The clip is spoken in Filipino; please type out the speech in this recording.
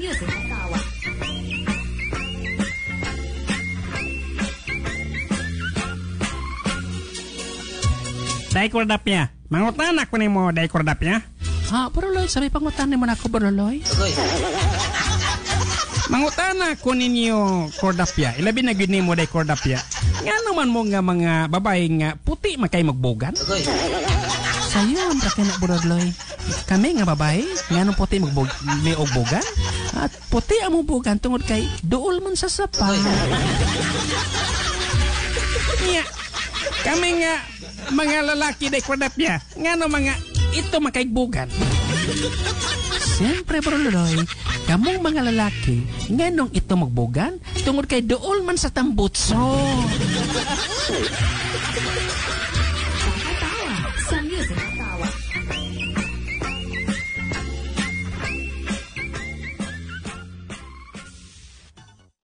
niyo sa asawa. Day kordapya. Mangutan ako ni mo, day kordapya. Ha, Baroloy, sabi pangutan mo na ako, Baroloy. Mangutan ako ninyo kordapya. Ilabi na gini mo day kordapya. Nga naman mo nga mga babae nga puti makay magbogan. Sayo, ang brake na, Baroloy. Kami nga babae, nga nung puti may ogbogan. At puti ang mubogan tungod kay duol man sa sapa. Nya, kami nga mga lalaki day kordapya. Nga no mga ito makaigbogan. Siyempre, Baroloy, kamong mga lalaki, nga nung ito magbogan, tungod kay duol man sa tambutso.